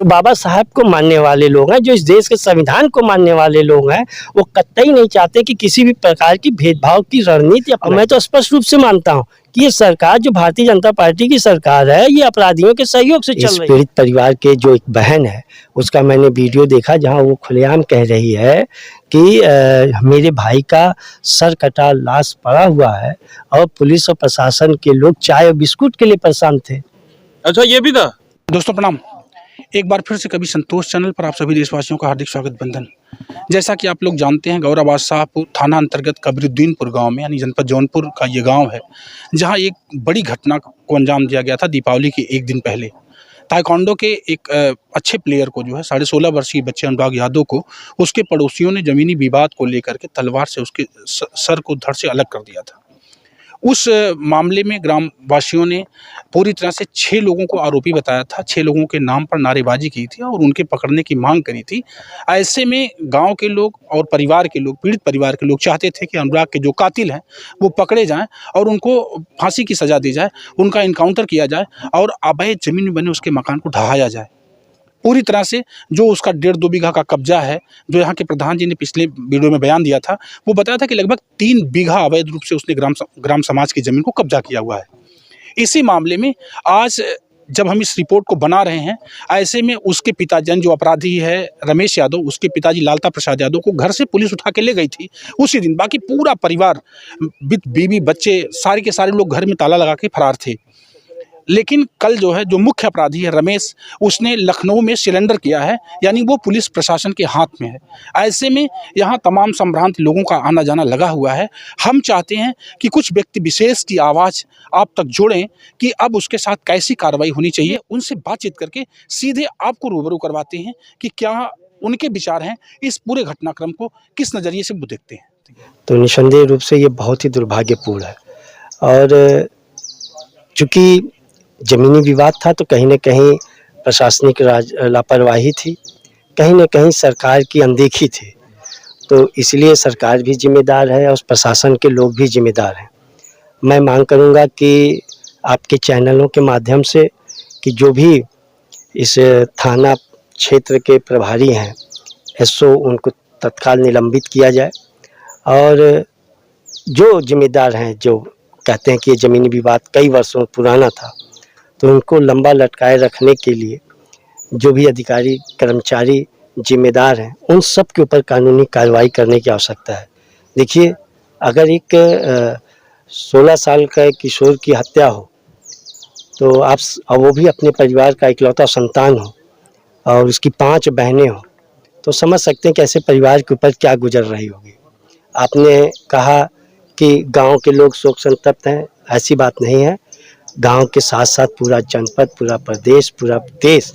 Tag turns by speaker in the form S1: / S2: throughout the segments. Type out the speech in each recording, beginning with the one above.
S1: जो बाबा साहब को मानने वाले लोग हैं, जो इस देश के संविधान को मानने वाले लोग हैं, वो कतई नहीं चाहते कि किसी भी प्रकार की भेदभाव की रणनीति अपनाएं। मैं तो स्पष्ट रूप से मानता हूँ कि ये सरकार जो भारतीय जनता पार्टी की सरकार है, ये अपराधियों के सहयोग से चल रही है। इस पीड़ित परिवार के जो एक बहन है, उसका मैंने वीडियो देखा जहाँ वो खुलेआम कह रही है कि मेरे भाई का सर कटा लाश पड़ा हुआ है और पुलिस और प्रशासन के लोग चाय और बिस्कुट के लिए परेशान थे।
S2: अच्छा, ये भी था।
S3: दोस्तों प्रणाम। एक बार फिर से कभी संतोष चैनल पर आप सभी देशवासियों का हार्दिक स्वागत बंधन। जैसा कि आप लोग जानते हैं, गौराबाद शाहपुर थाना अंतर्गत कबीरुद्दीनपुर गांव में यानी जनपद जौनपुर का ये गांव है, जहां एक बड़ी घटना को अंजाम दिया गया था दीपावली के एक दिन पहले। ताइक्वांडो के एक अच्छे प्लेयर को जो है 16.5 वर्षीय बच्चे अनुराग यादव को उसके पड़ोसियों ने ज़मीनी विवाद को लेकर के तलवार से उसके सर को धड़ से अलग कर दिया था। उस मामले में ग्रामवासियों ने पूरी तरह से 6 लोगों को आरोपी बताया था, 6 लोगों के नाम पर नारेबाजी की थी और उनके पकड़ने की मांग करी थी। ऐसे में गांव के लोग और परिवार के लोग, पीड़ित परिवार के लोग चाहते थे कि अनुराग के जो कातिल हैं वो पकड़े जाएं और उनको फांसी की सज़ा दी जाए, उनका इनकाउंटर किया जाए और अवैध ज़मीन में बने उसके मकान को ढहाया जाए। पूरी तरह से जो उसका 1.5-2 बीघा का कब्जा है, जो यहाँ के प्रधान जी ने पिछले वीडियो में बयान दिया था, वो बताया था कि लगभग 3 बीघा अवैध रूप से उसने ग्राम समाज की ज़मीन को कब्जा किया हुआ है। इसी मामले में आज जब हम इस रिपोर्ट को बना रहे हैं, ऐसे में उसके पिताजी जो अपराधी है रमेश यादव, उसके पिताजी लालता प्रसाद यादव को घर से पुलिस उठा के ले गई थी उसी दिन। बाकी पूरा परिवार, बीवी बच्चे, सारे के सारे लोग घर में ताला लगा के फरार थे। लेकिन कल जो है जो मुख्य अपराधी है रमेश, उसने लखनऊ में सिलेंडर किया है, यानी वो पुलिस प्रशासन के हाथ में है। ऐसे में यहाँ तमाम संभ्रांत लोगों का आना जाना लगा हुआ है। हम चाहते हैं कि कुछ व्यक्ति विशेष की आवाज़ आप तक जोड़ें कि अब उसके साथ कैसी कार्रवाई होनी चाहिए। उनसे बातचीत करके सीधे आपको रूबरू करवाते हैं कि क्या उनके विचार हैं, इस पूरे घटनाक्रम को किस नज़रिए से वो देखते हैं।
S1: तो निस्संदेह रूप से ये बहुत ही दुर्भाग्यपूर्ण है और चूँकि ज़मीनी विवाद था तो कहीं न कहीं प्रशासनिक लापरवाही थी, कहीं न कहीं सरकार की अनदेखी थी। तो इसलिए सरकार भी जिम्मेदार है और प्रशासन के लोग भी जिम्मेदार हैं। मैं मांग करूँगा कि आपके चैनलों के माध्यम से कि जो भी इस थाना क्षेत्र के प्रभारी हैं, एसओ, उनको तत्काल निलंबित किया जाए और जो जिम्मेदार हैं, जो कहते हैं कि ये ज़मीनी विवाद कई वर्षों पुराना था, तो उनको लंबा लटकाए रखने के लिए जो भी अधिकारी कर्मचारी जिम्मेदार हैं, उन सब के ऊपर कानूनी कार्रवाई करने की आवश्यकता है। देखिए, अगर एक 16 साल का एक किशोर की हत्या हो तो और वो भी अपने परिवार का इकलौता संतान हो और उसकी 5 बहनें हों, तो समझ सकते हैं कि ऐसे परिवार के ऊपर क्या गुजर रही होगी। आपने कहा कि गांव के लोग शोक संतप्त हैं, ऐसी बात नहीं है। गांव के साथ साथ पूरा जनपद, पूरा प्रदेश, पूरा देश,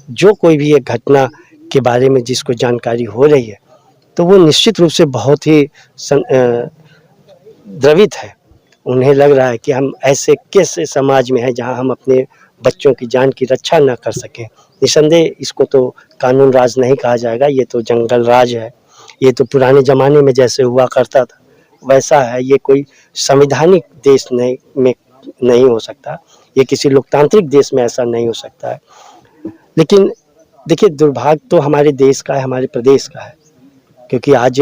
S1: जो कोई भी एक घटना के बारे में जिसको जानकारी हो रही है, तो वो निश्चित रूप से बहुत ही द्रवित है। उन्हें लग रहा है कि हम ऐसे कैसे समाज में हैं जहां हम अपने बच्चों की जान की रक्षा न कर सकें। निसंदेह इसको तो कानून राज नहीं कहा जाएगा, ये तो जंगल राज है। ये तो पुराने ज़माने में जैसे हुआ करता था वैसा है। ये कोई संवैधानिक देश नहीं हो सकता, ये किसी लोकतांत्रिक देश में ऐसा नहीं हो सकता है। लेकिन देखिए, दुर्भाग्य तो हमारे देश का है, हमारे प्रदेश का है, क्योंकि आज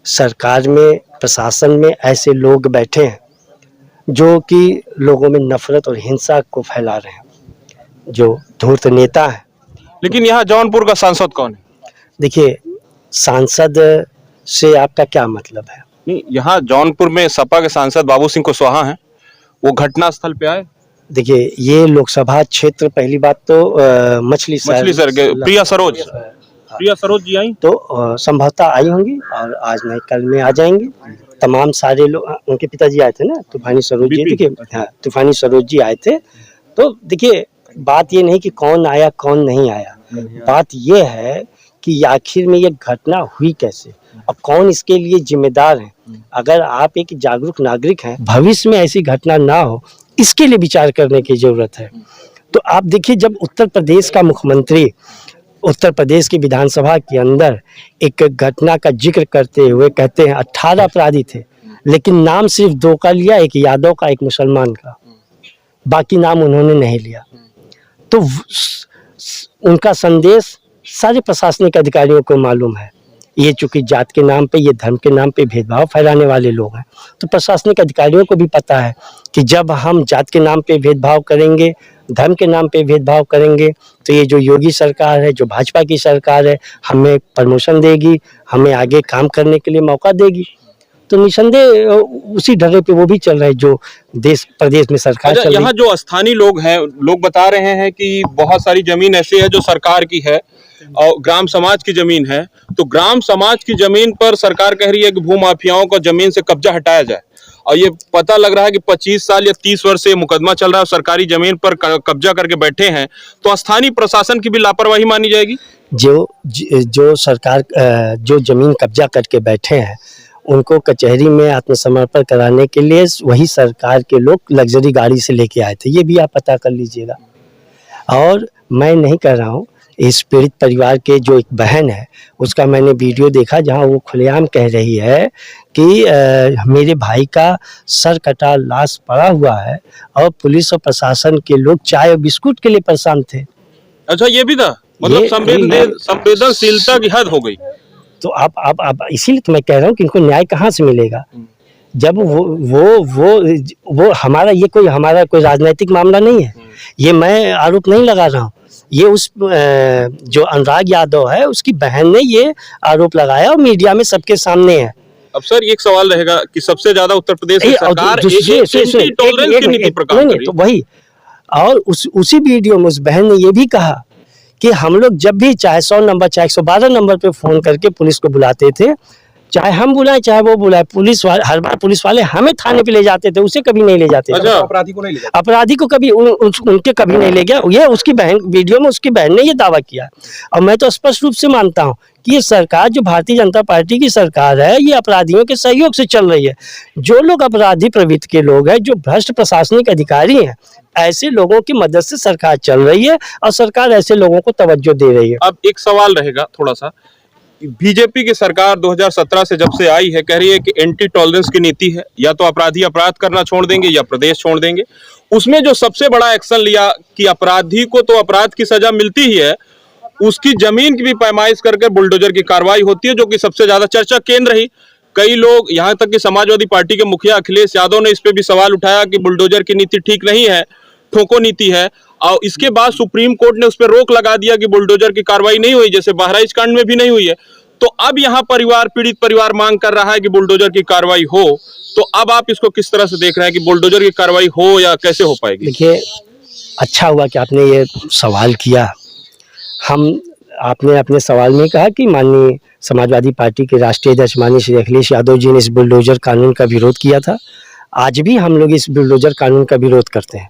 S1: सरकार में, प्रशासन में ऐसे लोग बैठे हैं जो कि लोगों में नफरत और हिंसा को फैला रहे हैं, जो धूर्त नेता है।
S2: लेकिन यहाँ जौनपुर का सांसद कौन है?
S1: देखिए, सांसद से आपका क्या मतलब है?
S2: नहीं, यहाँ जौनपुर में सपा के सांसद बाबू सिंह कुशवाहा हैं, वो घटना स्थल पे आए।
S1: देखिए, ये लोकसभा क्षेत्र, पहली बात तो मछली सर के
S2: प्रिया सरोज जी आई
S1: तो संभवतः आई होंगी और आज नहीं कल में आ जाएंगे। तमाम सारे लोग, उनके पिताजी आए थे ना, तूफानी सरोज जी। देखिए, हाँ, तूफानी सरोज जी आए थे। तो देखिए, बात ये नहीं कि कौन आया कौन नहीं आया, बात ये है कि आखिर में ये घटना हुई कैसे और कौन इसके लिए जिम्मेदार है। अगर आप एक जागरूक नागरिक हैं, भविष्य में ऐसी घटना ना हो, इसके लिए विचार करने की जरूरत है। तो आप देखिए, जब उत्तर प्रदेश का मुख्यमंत्री उत्तर प्रदेश की विधानसभा के अंदर एक घटना का जिक्र करते हुए कहते हैं 18 अपराधी थे, लेकिन नाम सिर्फ 2 का लिया, एक यादव का, एक मुसलमान का, बाकी नाम उन्होंने नहीं लिया। तो उनका संदेश सारे प्रशासनिक अधिकारियों को मालूम है। ये चूंकि जात के नाम पे, ये धर्म के नाम पे भेदभाव फैलाने वाले लोग हैं, तो प्रशासनिक अधिकारियों को भी पता है कि जब हम जात के नाम पे भेदभाव करेंगे, धर्म के नाम पे भेदभाव करेंगे, तो ये जो योगी सरकार है, जो भाजपा की सरकार है, हमें प्रमोशन देगी, हमें आगे काम करने के लिए मौका देगी। तो निसंदेह उसी ढर्रे पे वो भी चल रहे हैं जो देश प्रदेश में सरकार चल रही है।
S2: यहाँ जो स्थानीय लोग हैं, लोग बता रहे हैं कि बहुत सारी जमीन ऐसी है जो सरकार की है और ग्राम समाज की जमीन है। तो ग्राम समाज की जमीन पर सरकार कह रही है कि भूमाफियाओं को जमीन से कब्जा हटाया जाए, और ये पता लग रहा है कि 25 साल या 30 वर्ष से मुकदमा चल रहा है, सरकारी जमीन पर कब्जा करके बैठे हैं। तो स्थानीय प्रशासन की भी लापरवाही मानी जाएगी।
S1: जो सरकार जो जमीन कब्जा करके बैठे हैं, उनको कचहरी में आत्मसमर्पण कराने के लिए वही सरकार के लोग लग्जरी गाड़ी से लेके आए थे, ये भी आप पता कर लीजिएगा। और मैं नहीं कर रहा हूँ, इस पीड़ित परिवार के जो एक बहन है, उसका मैंने वीडियो देखा जहाँ वो खुलेआम कह रही है कि मेरे भाई का सर कटा लाश पड़ा हुआ है और पुलिस और प्रशासन के लोग चाय और बिस्कुट के लिए परेशान थे।
S2: अच्छा, ये भी था, मतलब संवेदनशीलता की हद हो गई।
S1: तो आप इसीलिए तो मैं कह रहा हूँ कि इनको न्याय कहाँ से मिलेगा, जब वो हमारा ये कोई हमारा कोई राजनीतिक मामला नहीं है। ये मैं आरोप नहीं लगा रहा हूँ, ये उस जो अनुराग यादव है उसकी बहन ने ये आरोप लगाया और मीडिया में सबके सामने है।
S2: अब सर एक सवाल रहेगा कि सबसे ज्यादा उत्तर प्रदेश की सरकार एंटी टॉलरेंस की नीति प्रकार कर रही है।
S1: तो वही, और उसी वीडियो में उस बहन ने ये भी कहा कि हम लोग जब भी चाहे 100 नंबर चाहे 112 नंबर पे फोन करके पुलिस को बुलाते थे, चाहे हम बुलाएं चाहे वो बुलाए, पुलिस वाले हर बार पुलिस वाले हमें थाने पे ले जाते थे, उसे कभी नहीं ले जाते।
S2: अच्छा,
S3: अपराधी को नहीं ले जाते,
S1: अपराधी को कभी उनके कभी नहीं ले गया। ये उसकी बहन, वीडियो में उसकी बहन ने ये दावा किया। और मैं तो स्पष्ट रूप से मानता हूँ कि ये सरकार जो भारतीय जनता पार्टी की सरकार है, ये अपराधियों के सहयोग से चल रही है। जो लोग अपराधी प्रवृत्ति के लोग हैं, जो भ्रष्ट प्रशासनिक अधिकारी हैं, ऐसे लोगों की मदद से सरकार चल रही है और सरकार ऐसे लोगों को तवज्जो दे रही है।
S2: अब एक सवाल रहेगा थोड़ा सा, बीजेपी की सरकार 2017 से जब से आई है, कह रही है कि एंटी टॉलरेंस की नीति है, या तो अपराधी अपराध करना छोड़ देंगे या प्रदेश छोड़ देंगे। उसमें जो सबसे बड़ा एक्शन लिया कि अपराधी को तो अपराध की सजा मिलती ही है, उसकी जमीन की भी पैमाइश करके बुलडोजर की कार्रवाई होती है, जो कि सबसे ज्यादा चर्चा केंद्र रही। कई लोग, यहाँ तक कि समाजवादी पार्टी के मुखिया अखिलेश यादव ने इस पे भी सवाल उठाया कि बुलडोजर की नीति ठीक नहीं है, ठोको नीति है। और इसके बाद सुप्रीम कोर्ट ने उस पर रोक लगा दिया कि बुलडोजर की कार्रवाई नहीं हुई, जैसे बहराइच कांड में भी नहीं हुई है। तो अब यहाँ पीड़ित परिवार मांग कर रहा है कि बुलडोजर की कार्रवाई हो। तो अब आप इसको किस तरह से देख रहे हैं कि बुलडोजर की कार्रवाई हो या कैसे हो पाएगी?
S1: देखिए, अच्छा हुआ कि आपने ये सवाल किया। आपने अपने सवाल में कहा कि माननीय समाजवादी पार्टी के राष्ट्रीय अध्यक्ष माननीय श्री अखिलेश यादव जी ने इस बुलडोजर कानून का विरोध किया था। आज भी हम लोग इस बुलडोजर कानून का विरोध करते हैं,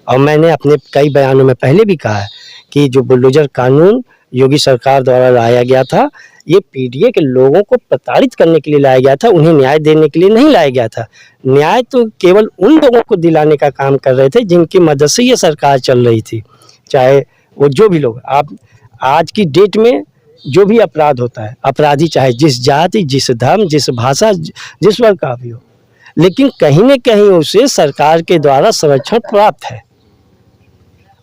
S1: और मैंने अपने कई बयानों में पहले भी कहा है कि जो बुलडोजर कानून योगी सरकार द्वारा लाया गया था, ये पीडीए के लोगों को प्रताड़ित करने के लिए लाया गया था, उन्हें न्याय देने के लिए नहीं लाया गया था। न्याय तो केवल उन लोगों को दिलाने का काम कर रहे थे जिनकी मदद से ये सरकार चल रही थी, चाहे वो जो भी लोग। आप आज की डेट में जो भी अपराध होता है, अपराधी चाहे जिस जाति, जिस धर्म, जिस भाषा, जिस वर्ग का भी हो, लेकिन कहीं न कहीं उसे सरकार के द्वारा संरक्षण प्राप्त है।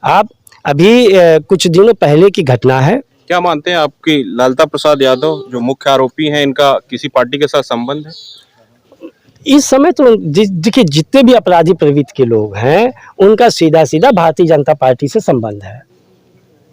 S1: आप अभी कुछ दिनों पहले की घटना है।
S2: क्या मानते हैं आपकी लालता प्रसाद यादव जो मुख्य आरोपी हैं, इनका किसी पार्टी के साथ संबंध है?
S1: इस समय तो देखिए, जितने भी अपराधी प्रवृत्ति के लोग हैं, उनका सीधा सीधा भारतीय जनता पार्टी से संबंध है,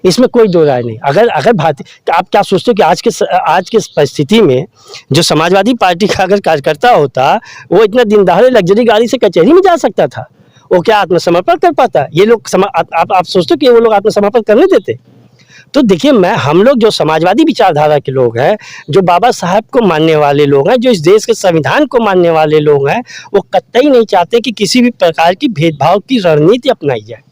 S1: इसमें कोई दो राय नहीं। अगर भारतीय, आप क्या सोचते हो कि आज के परिस्थिति में जो समाजवादी पार्टी का अगर कार्यकर्ता होता, वो इतना दिन दहाड़े लग्जरी गाड़ी से कचहरी में जा सकता था? वो क्या आत्मसमर्पण कर पाता? ये लोग आप सोचते हो कि वो लोग आत्मसमर्पण करने देते? तो देखिए, हम लोग जो समाजवादी विचारधारा के लोग हैं, जो बाबा साहब को मानने वाले लोग हैं, जो इस देश के संविधान को मानने वाले लोग हैं, वो कतई नहीं चाहते कि किसी भी प्रकार की भेदभाव की रणनीति अपनाई जाए।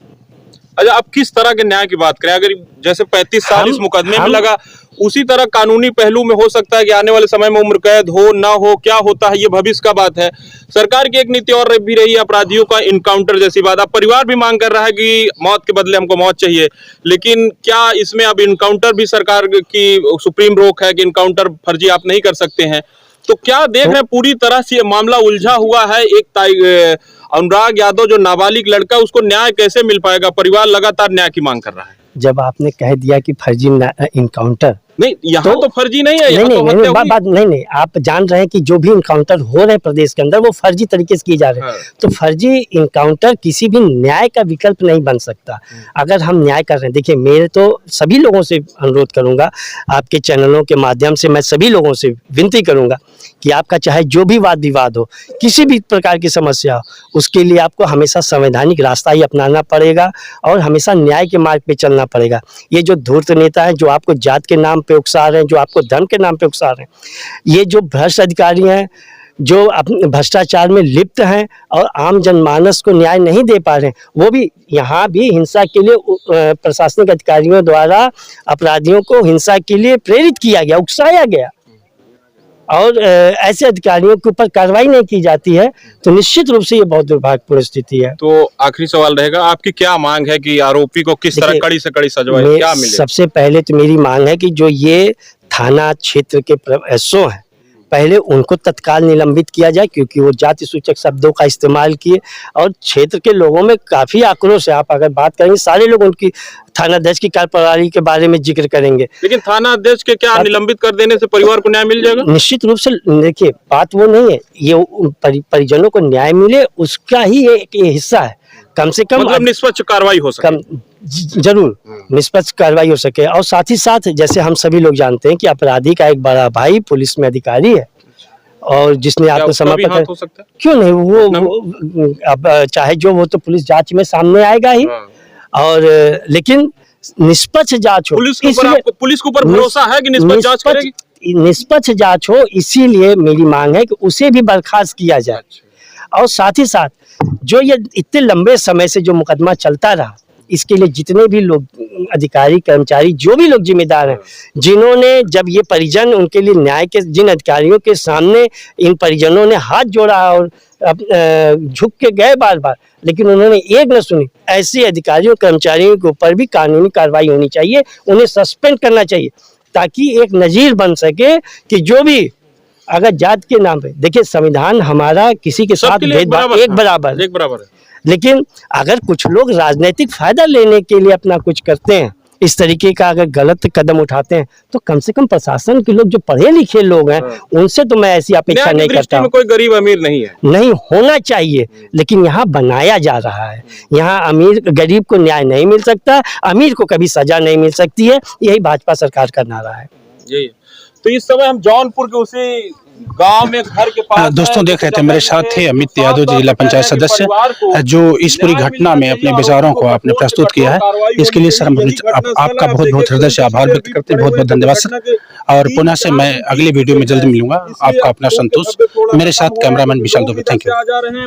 S2: अच्छा, आप किस तरह के न्याय की बात करें? अगर जैसे 35 साल इस मुकदमे में लगा, उसी तरह कानूनी पहलू में हो सकता है कि आने वाले समय में उम्र कैद हो ना हो, क्या होता है ये भविष्य का बात है। सरकार की एक नीति और भी रही है अपराधियों का इनकाउंटर जैसी बात। अब परिवार भी मांग कर रहा है कि मौत के बदले हमको मौत चाहिए, लेकिन क्या इसमें अब इनकाउंटर भी सरकार की सुप्रीम रोक है कि इनकाउंटर फर्जी आप नहीं कर सकते हैं? तो क्या देख रहे हैं, पूरी तरह से मामला उलझा हुआ है। एक अनुराग यादव जो नाबालिग लड़का, उसको न्याय कैसे मिल पाएगा? परिवार लगातार न्याय की मांग कर रहा है।
S1: जब आपने कह दिया कि फर्जी इनकाउंटर,
S2: नहीं, यहाँ तो फर्जी नहीं है, यहाँ
S1: नहीं
S2: तो
S1: नहीं
S2: हत्या
S1: नहीं,
S2: हुई।
S1: बात नहीं, आप जान रहे हैं कि जो भी इनकाउंटर हो रहे हैं प्रदेश के अंदर वो फर्जी तरीके से किए जा रहे हैं।
S2: हाँ।
S1: तो फर्जी इनकाउंटर किसी भी न्याय का विकल्प नहीं बन सकता। अगर हम न्याय कर रहे हैं, देखिए मेरे तो सभी लोगों से अनुरोध करूंगा, आपके चैनलों के माध्यम से मैं सभी लोगों से विनती करूंगा कि आपका चाहे जो भी वाद विवाद हो, किसी भी प्रकार की समस्या हो, उसके लिए आपको हमेशा संवैधानिक रास्ता ही अपनाना पड़ेगा और हमेशा न्याय के मार्ग पे चलना पड़ेगा। ये जो धूर्त नेता हैं, जो आपको जात के नाम पे उकसा रहे हैं, जो आपको धर्म के नाम पे उकसा रहे हैं, ये जो भ्रष्ट अधिकारी हैं, जो भ्रष्टाचार में लिप्त हैं और आम जनमानस को न्याय नहीं दे पा रहे हैं, वो भी यहाँ भी हिंसा के लिए प्रशासनिक अधिकारियों द्वारा अपराधियों को हिंसा के लिए प्रेरित किया गया, उकसाया गया और ऐसे अधिकारियों के ऊपर कार्रवाई नहीं की जाती है, तो निश्चित रूप से ये बहुत दुर्भाग्यपूर्ण स्थिति है।
S2: तो आखिरी सवाल रहेगा, आपकी क्या मांग है कि आरोपी को किस तरह
S1: देखिए,
S2: कड़ी से कड़ी सजा क्या मिले?
S1: सबसे पहले तो मेरी मांग है कि जो ये थाना क्षेत्र के एसओ हैं, पहले उनको तत्काल निलंबित किया जाए, क्योंकि वो जाति सूचक शब्दों का इस्तेमाल किए और क्षेत्र के लोगों में काफी आक्रोश है। आप अगर बात करेंगे, सारे लोग उनकी थानाध्यक्ष की कार्यप्रणाली के बारे में जिक्र करेंगे।
S2: लेकिन थाना अध्यक्ष के क्या निलंबित कर देने से परिवार को न्याय मिल जाएगा?
S1: निश्चित रूप से देखिए, बात वो नहीं है, ये परिजनों को न्याय मिले उसका ही एक हिस्सा है। कम से कम
S2: मतलब निष्पक्ष कार्रवाई हो सके।
S1: जरूर निष्पक्ष कार्रवाई हो सके। और साथ ही साथ जैसे हम सभी लोग जानते हैं कि अपराधी का एक बड़ा भाई पुलिस में अधिकारी है और जिसने आत्मसमर्पण
S2: हाथ हो सकता है?
S1: क्यों नहीं, वो अब चाहे जो, वो तो पुलिस जांच में सामने आएगा ही। और लेकिन निष्पक्ष जांच हो,
S2: पुलिस के ऊपर भरोसा है कि निष्पक्ष जांच करेगी?
S1: निष्पक्ष जांच हो, इसीलिए मेरी मांग है कि उसे भी बर्खास्त किया जाए। और साथ ही साथ जो ये इतने लंबे समय से जो मुकदमा चलता रहा, इसके लिए जितने भी लोग, अधिकारी, कर्मचारी, जो भी लोग जिम्मेदार हैं, जिन्होंने, जब ये परिजन उनके लिए न्याय के, जिन अधिकारियों के सामने इन परिजनों ने हाथ जोड़ा और झुक के गए बार बार, लेकिन उन्होंने एक न सुनी, ऐसे अधिकारियों, कर्मचारियों के ऊपर भी कानूनी कार्रवाई होनी चाहिए, उन्हें सस्पेंड करना चाहिए, ताकि एक नजीर बन सके कि जो भी अगर जात के नाम पे, देखिए संविधान हमारा किसी के साथ भेदभाव एक बराबर है, लेकिन अगर कुछ लोग राजनीतिक फायदा लेने के लिए अपना कुछ करते हैं, इस तरीके का अगर गलत कदम उठाते हैं, तो कम से कम प्रशासन के लोग, जो पढ़े लिखे लोग हैं, उनसे तो मैं ऐसी अपेक्षा नहीं करता हूं।
S2: कोई गरीब अमीर नहीं है,
S1: नहीं होना चाहिए, लेकिन यहाँ बनाया जा रहा है। यहाँ अमीर गरीब को न्याय नहीं मिल सकता, अमीर को कभी सजा नहीं मिल सकती है, यही भाजपा सरकार का नारा है।
S2: यही। तो इस समय हम जौनपुर के उसी गांव में घर के पास
S3: दोस्तों देख रहे थे, मेरे साथ थे अमित यादव जी, जिला पंचायत सदस्य, जो इस पूरी घटना में अपने विचारों को आपने प्रस्तुत किया है। इसके लिए सर आपका बहुत बहुत हृदय से आभार व्यक्त करते हैं, बहुत बहुत धन्यवाद सर। और पुनः से मैं अगली वीडियो में जल्द मिलूंगा। आपका अपना संतोष, मेरे साथ cameraman Vishal Dubey. Thank you.